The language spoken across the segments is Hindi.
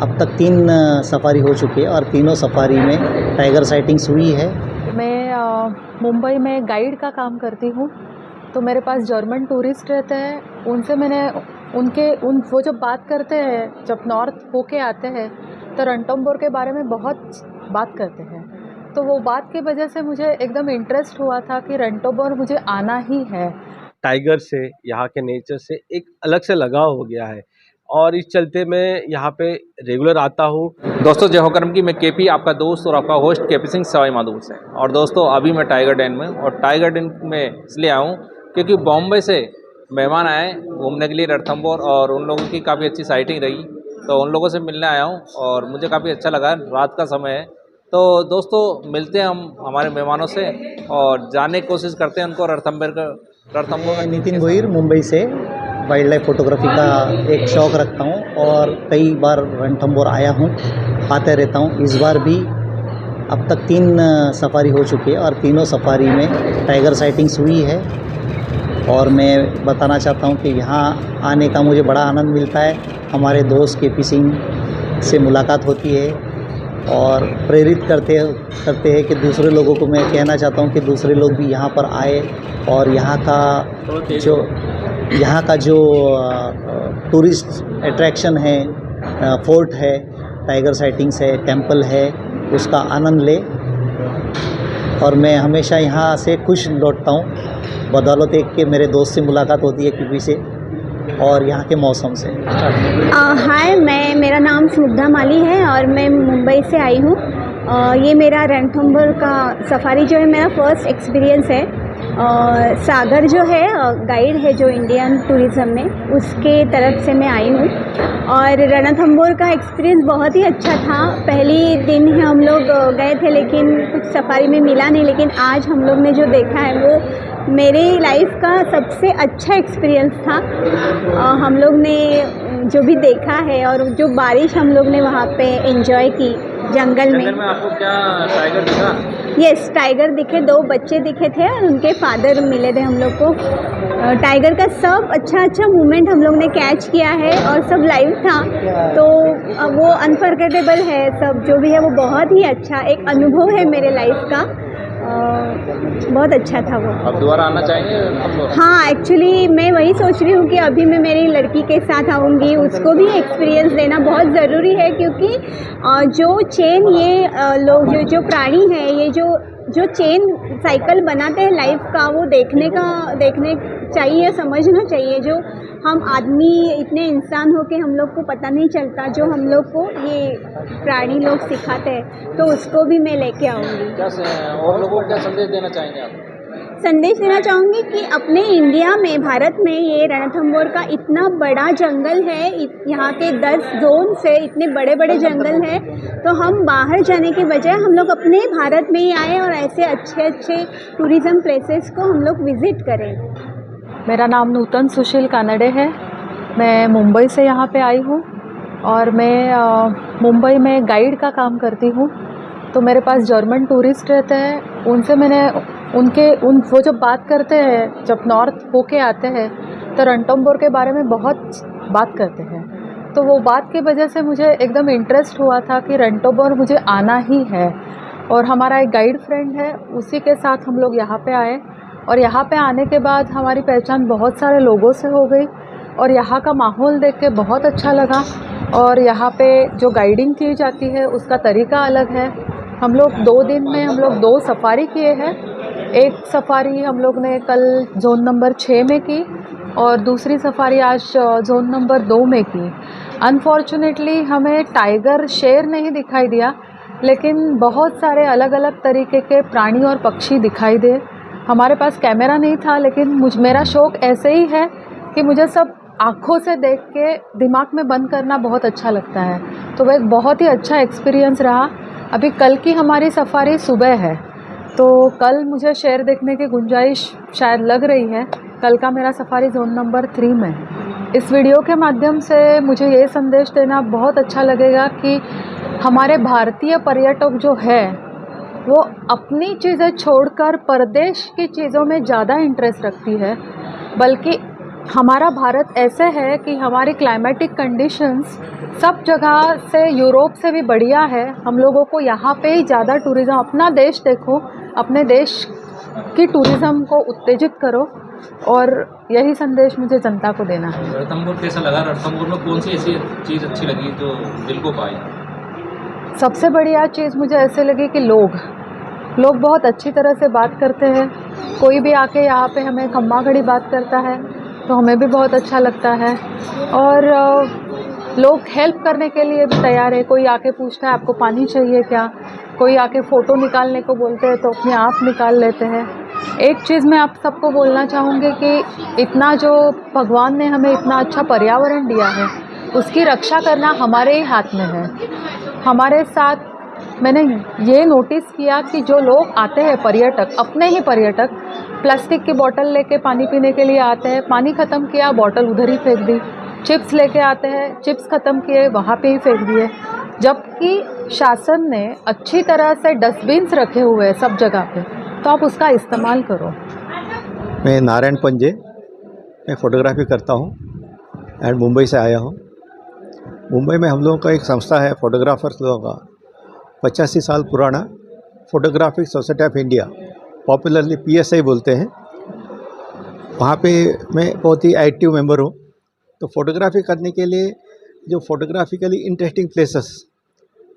अब तक 3 सफारी हो चुकी है और तीनों सफारी में टाइगर साइटिंग्स हुई है। मैं मुंबई में गाइड का काम करती हूँ। तो मेरे पास जर्मन टूरिस्ट रहते हैं, उनसे मैंने वो जब बात करते हैं, जब नॉर्थ होके आते हैं तो रणथंभौर के बारे में बहुत बात करते हैं। तो वो बात की वजह से मुझे एकदम इंटरेस्ट हुआ था कि रणथंभौर मुझे आना ही है। टाइगर से, यहाँ के नेचर से एक अलग से लगाव हो गया है और इस चलते मैं यहाँ पे रेगुलर आता हूँ। दोस्तों, जय हो करम की। मैं केपी, आपका दोस्त और आपका होस्ट केपी सिंह सवाई माधोपुर से। और दोस्तों, अभी मैं टाइगर डेन में, और टाइगर डेन में इसलिए आया हूँ क्योंकि बॉम्बे से मेहमान आए घूमने के लिए रणथंभौर, और उन लोगों की काफ़ी अच्छी साइटिंग रही, तो उन लोगों से मिलने आया हूँ और मुझे काफ़ी अच्छा लगा। रात का समय है, तो दोस्तों मिलते हैं हम हमारे मेहमानों से और जानने की कोशिश करते हैं उनको रणथंभौर का। नितिन गोहिर, मुंबई से वाइल्ड लाइफ फोटोग्राफी का एक शौक़ रखता हूँ और कई बार रणथंभौर आया हूँ, आते रहता हूँ। इस बार भी अब तक 3 सफारी हो चुकी है और तीनों सफारी में टाइगर साइटिंग्स हुई है। और मैं बताना चाहता हूँ कि यहाँ आने का मुझे बड़ा आनंद मिलता है। हमारे दोस्त केपी सिंह से मुलाकात होती है और प्रेरित करते हैं कि दूसरे लोगों को मैं कहना चाहता हूँ कि दूसरे लोग भी यहाँ पर आए और यहाँ का जो टूरिस्ट अट्रैक्शन है, फोर्ट है, टाइगर साइटिंग्स है, टेंपल है, उसका आनंद ले। और मैं हमेशा यहाँ से खुश लौटता हूँ बदौलत एक के मेरे दोस्त से मुलाकात होती है केपी से और यहाँ के मौसम से। हाय, मेरा नाम स्निग्धा माली है और मैं मुंबई से आई हूँ। ये मेरा रणथंभौर का सफारी जो है मेरा फर्स्ट एक्सपीरियंस है। सागर जो है गाइड है जो इंडियन टूरिज़्म में, उसके तरफ से मैं आई हूँ। और रणथंभौर का एक्सपीरियंस बहुत ही अच्छा था। पहली दिन ही हम लोग गए थे लेकिन कुछ सफारी में मिला नहीं, लेकिन आज हम लोग ने जो देखा है वो मेरी लाइफ का सबसे अच्छा एक्सपीरियंस था। हम लोग ने जो भी देखा है और जो बारिश हम लोग ने वहाँ पे एंजॉय की जंगल में। आपको क्या टाइगर दिखा? यस, टाइगर दिखे, 2 बच्चे दिखे थे और उनके फादर मिले थे हम लोग को। टाइगर का सब अच्छा मूवमेंट हम लोग ने कैच किया है और सब लाइव था, तो वो अनफॉरगेटेबल है। सब जो भी है वो बहुत ही अच्छा एक अनुभव है मेरे लाइफ का। बहुत अच्छा था वो। अब दोबारा आना चाहेंगे? हाँ, एक्चुअली मैं वही सोच रही हूँ कि अभी मैं मेरी लड़की के साथ आऊँगी, उसको भी एक्सपीरियंस देना बहुत ज़रूरी है। क्योंकि जो चेन ये लोग जो प्राणी हैं, ये जो चेन साइकिल बनाते हैं लाइफ का, वो देखने चाहिए, समझना चाहिए। जो हम आदमी इतने इंसान हो के हम लोग को पता नहीं चलता, जो हम लोग को ये प्राणी लोग सिखाते हैं, तो उसको भी मैं लेके आऊँगी। और लोगों को क्या संदेश देना चाहेंगे आप? संदेश देना चाहूँगी कि अपने इंडिया में, भारत में ये रणथंभौर का इतना बड़ा जंगल है, यहाँ के 10 जोन से इतने बड़े बड़े जंगल हैं, तो हम बाहर जाने के बजाय हम लोग अपने भारत में ही आए और ऐसे अच्छे टूरिज़्म प्लेसेस को हम लोग विज़िट करें। मेरा नाम नूतन सुशील कानडे है। मैं मुंबई से यहाँ पे आई हूँ और मैं मुंबई में गाइड का काम करती हूँ। तो मेरे पास जर्मन टूरिस्ट रहते हैं, उनसे मैंने वो जब बात करते हैं, जब नॉर्थ होके आते हैं तो रणथंभौर के बारे में बहुत बात करते हैं। तो वो बात की वजह से मुझे एकदम इंटरेस्ट हुआ था कि रणथंभौर मुझे आना ही है। और हमारा एक गाइड फ्रेंड है, उसी के साथ हम लोग यहाँ पे आए और यहाँ पे आने के बाद हमारी पहचान बहुत सारे लोगों से हो गई और यहाँ का माहौल देख के बहुत अच्छा लगा। और यहाँ पे जो गाइडिंग की जाती है उसका तरीका अलग है। हम लोग 2 दिन में 2 सफारी किए हैं। एक सफारी हम लोग ने कल जोन नंबर 6 में की और दूसरी सफारी आज जोन नंबर 2 में की। अनफॉर्चुनेटली हमें टाइगर, शेर नहीं दिखाई दिया, लेकिन बहुत सारे अलग अलग तरीके के प्राणी और पक्षी दिखाई दे। हमारे पास कैमरा नहीं था, लेकिन मेरा शौक़ ऐसे ही है कि मुझे सब आँखों से देख के दिमाग में बंद करना बहुत अच्छा लगता है। तो वह एक बहुत ही अच्छा एक्सपीरियंस रहा। अभी कल की हमारी सफारी सुबह है, तो कल मुझे शेर देखने की गुंजाइश शायद लग रही है। कल का मेरा सफारी जोन नंबर 3 में है। इस वीडियो के माध्यम से मुझे ये संदेश देना बहुत अच्छा लगेगा कि हमारे भारतीय पर्यटक जो है वो अपनी चीज़ें छोड़कर परदेश की चीज़ों में ज़्यादा इंटरेस्ट रखती है, बल्कि हमारा भारत ऐसे है कि हमारी क्लाइमेटिक कंडीशंस सब जगह से यूरोप से भी बढ़िया है। हम लोगों को यहाँ पे ही ज़्यादा टूरिज़्म, अपना देश देखो, अपने देश की टूरिज़्म को उत्तेजित करो, और यही संदेश मुझे जनता को देना है। रणथंभौर कैसा लगा? रणथंभौर में कौन सी ऐसी चीज़ अच्छी लगी जो दिल को पाई? सबसे बढ़िया चीज़ मुझे ऐसे लगी कि लोग बहुत अच्छी तरह से बात करते हैं। कोई भी आके यहाँ पे हमें खम्मा खड़ी बात करता है तो हमें भी बहुत अच्छा लगता है, और लोग हेल्प करने के लिए भी तैयार है। कोई आके पूछता है आपको पानी चाहिए क्या, कोई आके फ़ोटो निकालने को बोलते हैं तो अपने आप निकाल लेते हैं। एक चीज़ मैं आप सबको बोलना चाहूँगी कि इतना जो भगवान ने हमें इतना अच्छा पर्यावरण दिया है, उसकी रक्षा करना हमारे ही हाथ में है। हमारे साथ मैंने ये नोटिस किया कि जो लोग आते हैं पर्यटक, अपने ही पर्यटक, प्लास्टिक की बोतल लेके पानी पीने के लिए आते हैं, पानी ख़त्म किया बोतल उधर ही फेंक दी। चिप्स लेके आते हैं, चिप्स ख़त्म किए वहाँ पे ही फेंक दिए। जबकि शासन ने अच्छी तरह से डस्टबिन्स रखे हुए हैं सब जगह पे, तो आप उसका इस्तेमाल करो। मैं नारायण पंजे, मैं फ़ोटोग्राफी करता हूँ एंड मुंबई से आया हूँ। मुंबई में हम लोगों का एक संस्था है फ़ोटोग्राफर्स लोगों का, 85 साल पुराना photographic society of India, popularly PSI बोलते हैं। वहाँ पे मैं बहुत ही एक्टिव मेंबर हूँ। तो फ़ोटोग्राफी करने के लिए जो photographically interesting places,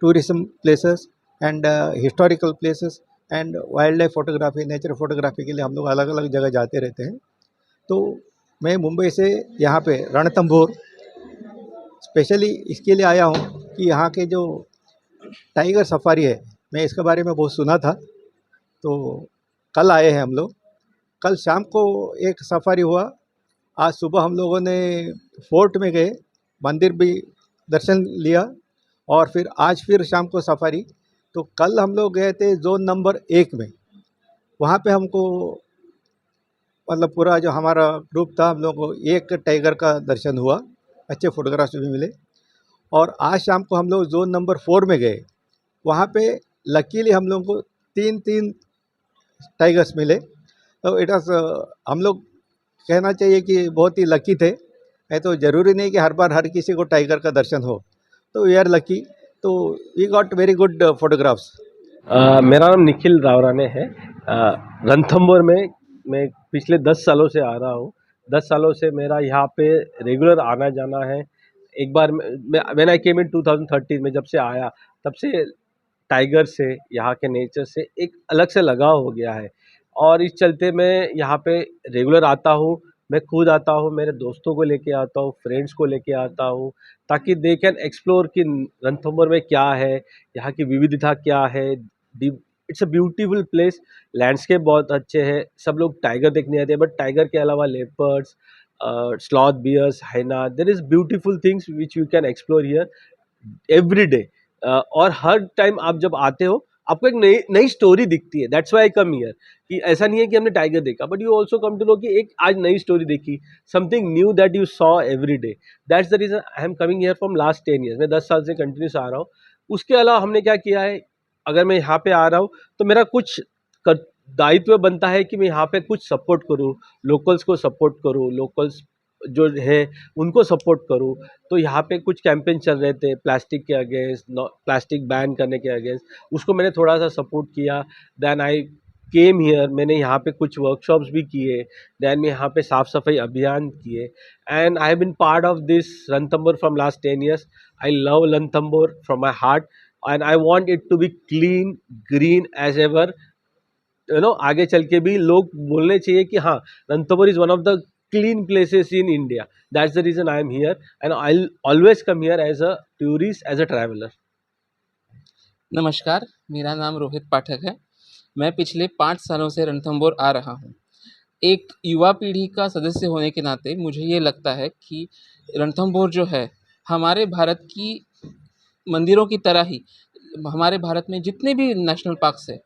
tourism places and historical places and wild life photography, nature photography के लिए हम लोग अलग अलग जगह जाते रहते हैं। तो मैं मुंबई से यहाँ पे रणथंभौर स्पेशली इसके लिए आया हूँ कि यहाँ के जो टाइगर सफारी है, मैं इसके बारे में बहुत सुना था। तो कल आए हैं हम लोग। कल शाम को एक सफारी हुआ, आज सुबह हम लोगों ने फोर्ट में गए, मंदिर भी दर्शन लिया, और फिर आज फिर शाम को सफारी। तो कल हम लोग गए थे जोन नंबर 1 में। वहाँ पे हमको मतलब पूरा जो हमारा ग्रुप था, हम लोग को एक टाइगर का दर्शन हुआ, अच्छे फोटोग्राफ्स भी मिले। और आज शाम को हम लोग जोन नंबर 4 में गए, वहाँ पे लकीली हम लोगों को 3 टाइगर्स मिले। तो इट वाज हम लोग कहना चाहिए कि बहुत ही लकी थे। तो ज़रूरी नहीं कि हर बार हर किसी को टाइगर का दर्शन हो, तो वी आर लकी। तो we got very good photographs. मेरा नाम निखिल रावराने है। रणथंभौर में मैं पिछले 10 सालों से आ रहा हूँ। 10 सालों से मेरा यहाँ पे रेगुलर आना जाना है। एक बार व्हेन आई केम इन 2013 में जब से आया, तब से टाइगर से, यहाँ के नेचर से एक अलग से लगाव हो गया है, और इस चलते मैं यहाँ पे रेगुलर आता हूँ। मैं खुद आता हूँ, मेरे दोस्तों को लेके आता हूँ, फ्रेंड्स को लेके आता हूँ, ताकि दे कैन एक्सप्लोर कि रणथंभौर में क्या है, यहाँ की विविधता क्या है। It's a beautiful place, landscape बहुत अच्छे हैं। सब लोग टाइगर देखने आते हैं, बट टाइगर के अलावा leopards, sloth, bears, hyena, there is beautiful things which you can explore here every day. और हर टाइम आप जब आते हो आपको एक नई नई स्टोरी दिखती है। That's why I come here. कि ऐसा नहीं है कि हमने टाइगर देखा, but you also come to know कि एक आज नई स्टोरी देखी, something new that you saw every day. That's the reason I am coming here from last 10 years. मैं 10 साल से कंटिन्यूस आ रहा हूँ। उसके अलावा हमने क्या किया है, अगर मैं यहाँ पे आ रहा हूँ तो मेरा कुछ दायित्व बनता है कि मैं यहाँ पे कुछ सपोर्ट करूँ, लोकल्स को सपोर्ट करूँ, लोकल्स जो है उनको सपोर्ट करूँ। तो यहाँ पे कुछ कैंपेन चल रहे थे प्लास्टिक के अगेंस्ट, प्लास्टिक बैन करने के अगेंस्ट, उसको मैंने थोड़ा सा सपोर्ट किया। देन आई केम हियर, मैंने यहाँ पे कुछ वर्कशॉप्स भी किए। देन मैं यहाँ पे साफ़ सफाई अभियान किए, and I have been part of this Ranthambore from last 10 years. I love Ranthambore from my heart, and I want it to be clean, green as ever. आगे चल के भी लोग बोलने चाहिए कि हाँ, Ranthambore is one of the clean places in India. That's the reason I am here, and I'll always come here as a tourist, as a traveler. नमस्कार, मेरा नाम रोहित पाठक है। मैं पिछले 5 सालों से रणथंभौर आ रहा हूँ। एक युवा पीढ़ी का सदस्य होने के नाते मुझे ये लगता है कि रणथंभौर जो है, हमारे भारत की मंदिरों की तरह ही हमारे भारत में जितने भी नेशनल पार्क्स हैं,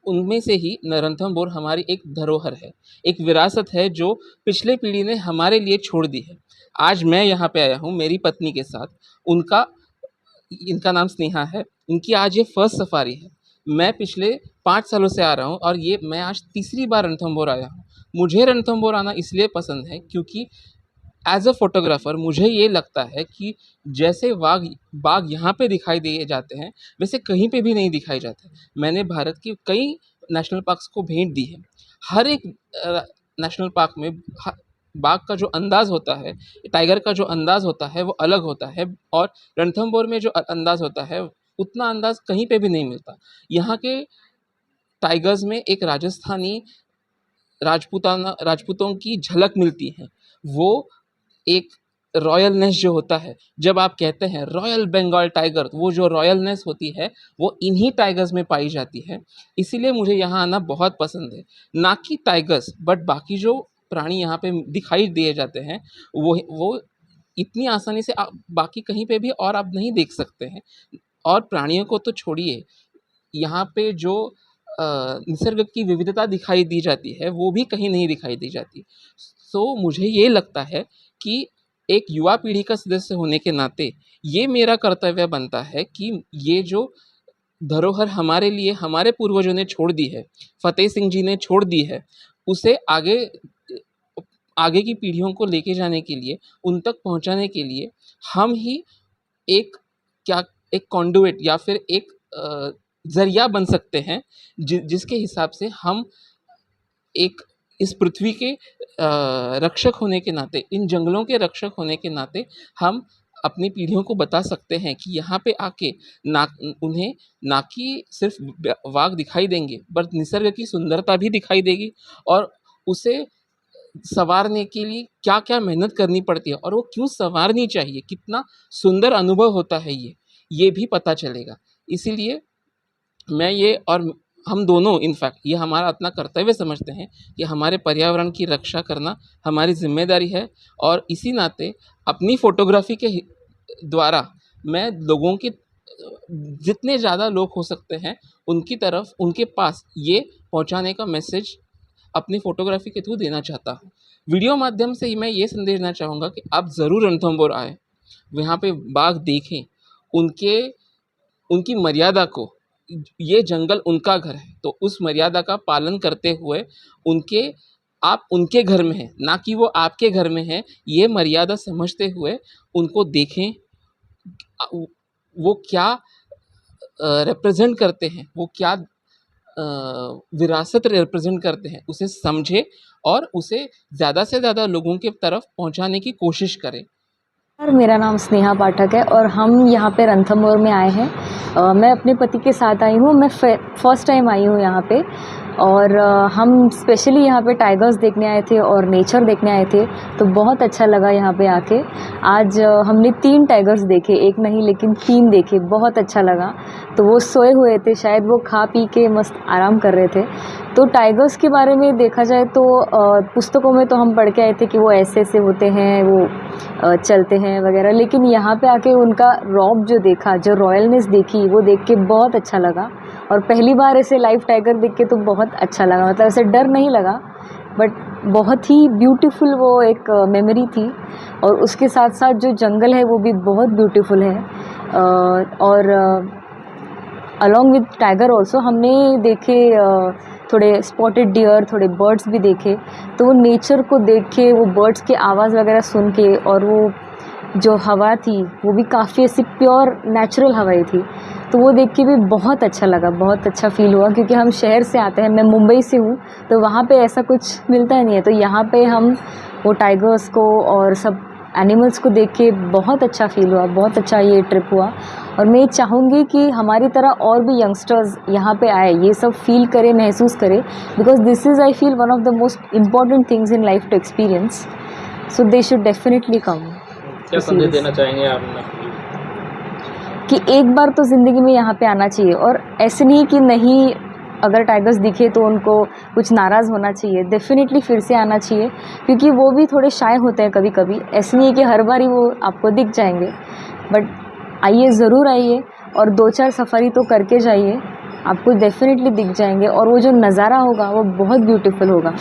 उनमें से ही रणथंभौर हमारी एक धरोहर है, एक विरासत है जो पिछले पीढ़ी ने हमारे लिए छोड़ दी है। आज मैं यहाँ पे आया हूँ मेरी पत्नी के साथ। इनका नाम स्नेहा है। इनकी आज ये फर्स्ट सफारी है। मैं पिछले 5 सालों से आ रहा हूँ और मैं आज तीसरी बार रणथंभौर आया हूँ। मुझे रणथंभौर आना इसलिए पसंद है क्योंकि एज अ फोटोग्राफर मुझे ये लगता है कि जैसे बाघ यहाँ पे दिखाई दिए जाते हैं वैसे कहीं पे भी नहीं दिखाए जाते। मैंने भारत की कई नेशनल पार्क्स को भेंट दी है। हर एक नेशनल पार्क में बाघ का जो अंदाज़ होता है, टाइगर का जो अंदाज़ होता है वो अलग होता है, और रणथंभौर में जो अंदाज़ होता है उतना अंदाज़ कहीं पे भी नहीं मिलता। यहाँ के टाइगर्स में एक राजस्थानी राजपूतों की झलक मिलती है। वो एक रॉयलनेस जो होता है, जब आप कहते हैं रॉयल बंगाल टाइगर, वो जो रॉयलनेस होती है वो इन्हीं टाइगर्स में पाई जाती है। इसीलिए मुझे यहाँ आना बहुत पसंद है। ना कि टाइगर्स, बट बाकी जो प्राणी यहाँ पे दिखाई दिए जाते हैं वो इतनी आसानी से आप बाकी कहीं पे भी और आप नहीं देख सकते हैं। और प्राणियों को तो छोड़िए, यहाँ पे जो निसर्ग की विविधता दिखाई दी जाती है वो भी कहीं नहीं दिखाई दी जाती। सो मुझे ये लगता है कि एक युवा पीढ़ी का सदस्य होने के नाते ये मेरा कर्तव्य बनता है कि ये जो धरोहर हमारे लिए हमारे पूर्वजों ने छोड़ दी है, फतेह सिंह जी ने छोड़ दी है, उसे आगे की पीढ़ियों को लेके जाने के लिए, उन तक पहुंचाने के लिए हम ही एक एक कॉन्डुइट या फिर एक ज़रिया बन सकते हैं, जिसके हिसाब से हम एक इस पृथ्वी के रक्षक होने के नाते, इन जंगलों के रक्षक होने के नाते हम अपनी पीढ़ियों को बता सकते हैं कि यहाँ पे आके उन्हें ना कि सिर्फ बाघ दिखाई देंगे, बल्कि निसर्ग की सुंदरता भी दिखाई देगी, और उसे संवारने के लिए क्या क्या मेहनत करनी पड़ती है और वो क्यों संवारनी चाहिए, कितना सुंदर अनुभव होता है ये भी पता चलेगा। इसीलिए मैं ये और हम दोनों इनफैक्ट ये हमारा अपना कर्तव्य समझते हैं कि हमारे पर्यावरण की रक्षा करना हमारी जिम्मेदारी है। और इसी नाते अपनी फ़ोटोग्राफी के द्वारा मैं लोगों के जितने ज़्यादा लोग हो सकते हैं उनकी तरफ, उनके पास ये पहुंचाने का मैसेज अपनी फ़ोटोग्राफी के थ्रू देना चाहता हूँ। वीडियो माध्यम से ही मैं ये संदेश देना चाहूँगा कि आप ज़रूर रणथंभौर आएँ, वहाँ पे बाघ देखें, उनकी मर्यादा को, ये जंगल उनका घर है तो उस मर्यादा का पालन करते हुए आप उनके घर में हैं, ना कि वो आपके घर में हैं, ये मर्यादा समझते हुए उनको देखें, वो क्या रिप्रेजेंट करते हैं, वो क्या विरासत रिप्रेजेंट करते हैं, उसे समझें और उसे ज़्यादा से ज़्यादा लोगों के तरफ पहुंचाने की कोशिश करें। सर, मेरा नाम स्नेहा पाठक है और हम यहाँ पे रणथंभौर में आए हैं। मैं अपने पति के साथ आई हूँ। मैं फर्स्ट टाइम आई हूँ यहाँ पे, और हम स्पेशली यहाँ पे टाइगर्स देखने आए थे और नेचर देखने आए थे, तो बहुत अच्छा लगा यहाँ पे आके। आज हमने 3 टाइगर्स देखे, एक नहीं लेकिन 3 देखे, बहुत अच्छा लगा। तो वो सोए हुए थे, शायद वो खा पी के मस्त आराम कर रहे थे। तो टाइगर्स के बारे में देखा जाए तो पुस्तकों में तो हम पढ़ के आए थे कि वो ऐसे ऐसे होते हैं, वो चलते हैं वगैरह, लेकिन यहाँ पे आके उनका रॉब जो देखा, जो रॉयलनेस देखी, वो देख के बहुत अच्छा लगा। और पहली बार ऐसे लाइव टाइगर देख के तो बहुत अच्छा लगा, मतलब ऐसे डर नहीं लगा, बट बहुत ही ब्यूटीफुल वो एक मेमोरी थी। और उसके साथ साथ जो जंगल है वो भी बहुत ब्यूटीफुल है। और अलॉन्ग विद टाइगर ऑल्सो हमने देखे थोड़े स्पॉटेड डियर, थोड़े बर्ड्स भी देखे। तो वो नेचर को देख के, वो बर्ड्स की आवाज़ वगैरह सुन के, और वो जो हवा थी वो भी काफ़ी ऐसी प्योर नेचुरल हवाएं थी, तो वो देख के भी बहुत अच्छा लगा, बहुत अच्छा फील हुआ। क्योंकि हम शहर से आते हैं, मैं मुंबई से हूँ, तो वहाँ पे ऐसा कुछ मिलता नहीं है। तो यहाँ पे हम वो टाइगर्स को और सब एनिमल्स को देख के बहुत अच्छा फील हुआ, बहुत अच्छा ये ट्रिप हुआ। और मैं चाहूँगी कि हमारी तरह और भी यंगस्टर्स यहाँ पे आए, ये सब फील करें, महसूस करें, because this is I feel one of the most important things in life to experience. So they should definitely come. क्या संदेश देना चाहेंगे आप कि एक बार तो ज़िंदगी में यहाँ पे आना चाहिए, और ऐसे नहीं कि नहीं, अगर टाइगर्स दिखे तो उनको कुछ नाराज़ होना चाहिए, डेफिनेटली फिर से आना चाहिए, क्योंकि वो भी थोड़े शाय होते हैं कभी कभी। ऐसे नहीं है कि हर बार ही वो आपको दिख जाएंगे, बट आइए, ज़रूर आइए और 2-4 सफारी तो करके जाइए, आपको डेफिनेटली दिख जाएंगे। और वो जो नज़ारा होगा वो बहुत ब्यूटीफुल होगा।